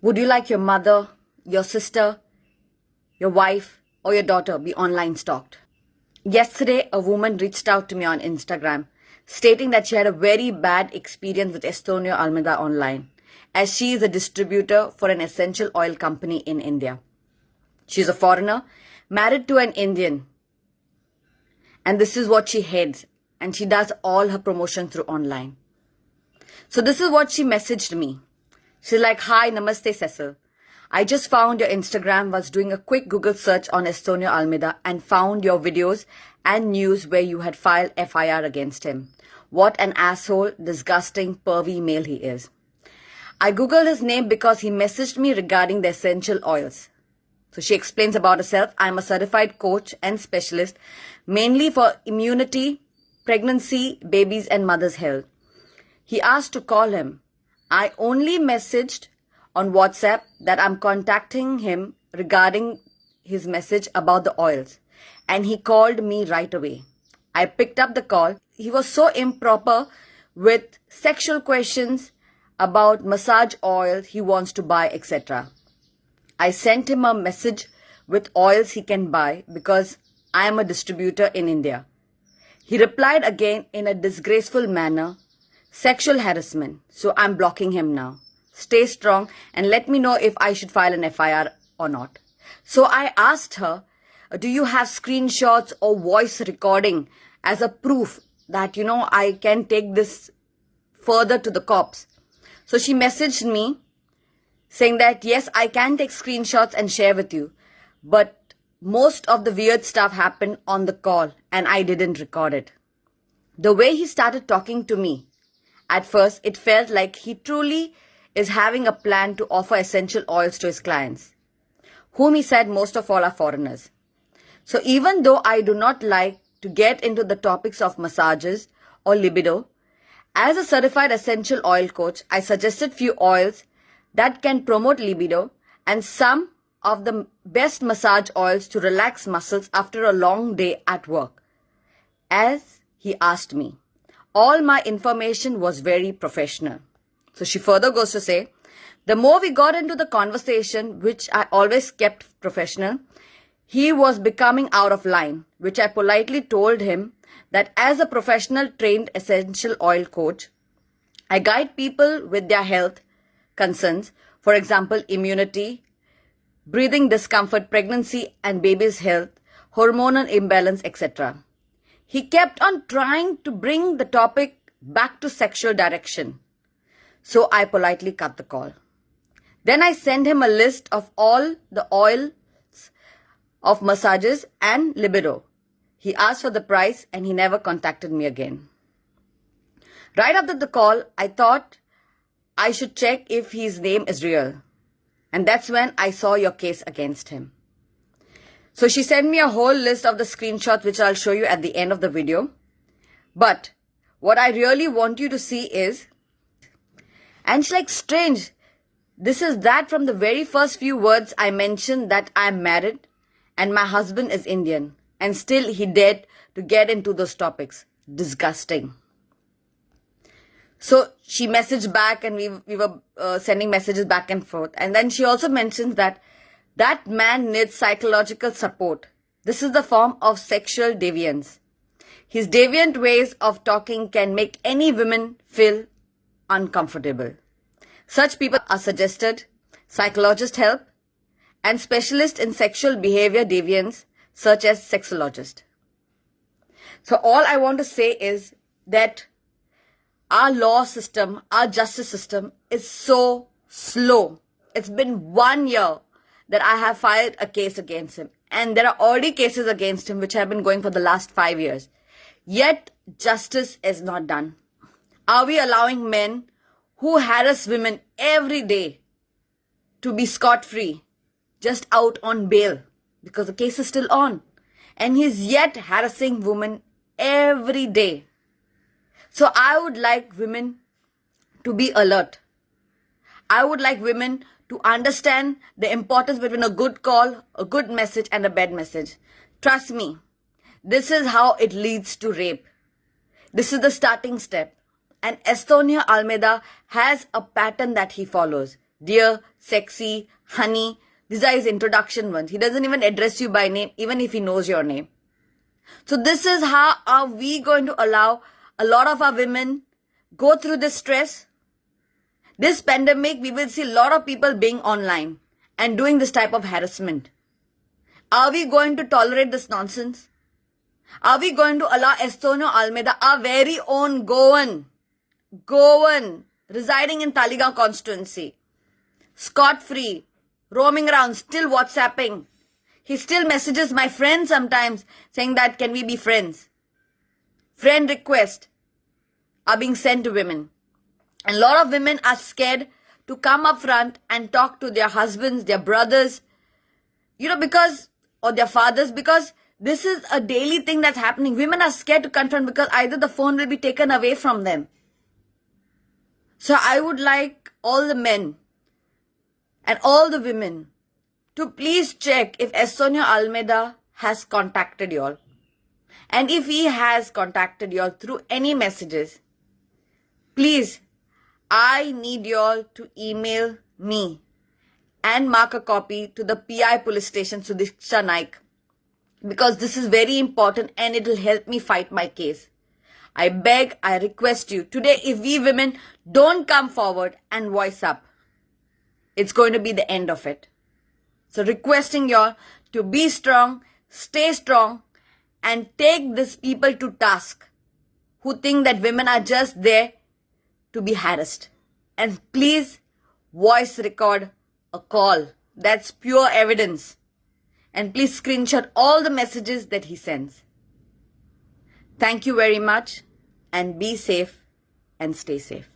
Would you like your mother, your sister, your wife, or your daughter be online stalked? Yesterday, a woman reached out to me on Instagram stating that she had a very bad experience with Estonio Almeida online, as she is a distributor for an essential oil company in India. She's a foreigner, married to an Indian, and this is what she heads, and she does all her promotion through online. So this is what she messaged me. She's like, "Hi, namaste Cecil. I just found your Instagram, was doing a quick Google search on Estonio Almeida and found your videos and news where you had filed FIR against him. What an asshole, disgusting, pervy male he is. I Googled his name because he messaged me regarding the essential oils." So she explains about herself. "I'm a certified coach and specialist, mainly for immunity, pregnancy, babies and mother's health. He asked to call him. I only messaged on WhatsApp that I'm contacting him regarding his message about the oils, and he called me right away. I picked up the call. He was so improper with sexual questions about massage oils he wants to buy, etc. I sent him a message with oils he can buy because I am a distributor in India. He replied again in a disgraceful manner, sexual harassment, so I'm blocking him now. Stay strong and let me know if I should file an FIR or not." So I asked her, "Do you have screenshots or voice recording as a proof that, I can take this further to the cops?" So she messaged me saying that, "Yes, I can take screenshots and share with you, but most of the weird stuff happened on the call and I didn't record it." The way he started talking to me, at first it felt like he truly is having a plan to offer essential oils to his clients, whom he said most of all are foreigners. So even though I do not like to get into the topics of massages or libido, as a certified essential oil coach, I suggested few oils that can promote libido and some of the best massage oils to relax muscles after a long day at work, as he asked me. All my information was very professional. So she further goes to say, the more we got into the conversation, which I always kept professional, he was becoming out of line, which I politely told him that as a professional trained essential oil coach, I guide people with their health concerns, for example, immunity, breathing discomfort, pregnancy and baby's health, hormonal imbalance, etc. He kept on trying to bring the topic back to sexual direction. So I politely cut the call. Then I sent him a list of all the oils of massages and libido. He asked for the price and he never contacted me again. Right after the call, I thought I should check if his name is real. And that's when I saw your case against him. So she sent me a whole list of the screenshots, which I'll show you at the end of the video. But what I really want you to see is, and she's like, strange, this is that from the very first few words I mentioned that I'm married and my husband is Indian, and still he dared to get into those topics. Disgusting. So she messaged back and we were sending messages back and forth. And then she also mentions that that man needs psychological support. This is the form of sexual deviance. His deviant ways of talking can make any woman feel uncomfortable. Such people are suggested psychologist help and specialists in sexual behavior deviance such as sexologist. So all I want to say is that our law system, our justice system is so slow. It's been 1 year that I have filed a case against him, and there are already cases against him which have been going for the last 5 years. Yet justice is not done. Are we allowing men who harass women every day to be scot-free, just out on bail because the case is still on, and he's yet harassing women every day? So I would like women to be alert. I would like women to understand the importance between a good call, a good message and a bad message. Trust me, this is how it leads to rape. This is the starting step. And Estonio Almeida has a pattern that he follows. dear, sexy, honey. These are his introduction ones. He doesn't even address you by name, even if he knows your name. So this is how are we going to allow a lot of our women go through this stress? This pandemic, we will see a lot of people being online and doing this type of harassment. Are we going to tolerate this nonsense? Are we going to allow Estonio Almeida, our very own Goan, residing in Taligaon constituency, scot-free, roaming around, still WhatsApping? He still messages my friend sometimes saying that, can we be friends? Friend requests are being sent to women. And a lot of women are scared to come up front and talk to their husbands, their brothers, or their fathers, because this is a daily thing that's happening. Women are scared to confront because either the phone will be taken away from them. So I would like all the men and all the women to please check if Estonio Almeida has contacted y'all. And if he has contacted y'all through any messages, please, I need y'all to email me and mark a copy to the PI police station, Sudiksha Naik, because this is very important and it will help me fight my case. I beg, I request you, today if we women don't come forward and voice up, it's going to be the end of it. So requesting y'all to be strong, stay strong, and take these people to task who think that women are just there to be harassed. And please voice record a call. That's pure evidence. And please screenshot all the messages that he sends. Thank you very much, and be safe and stay safe.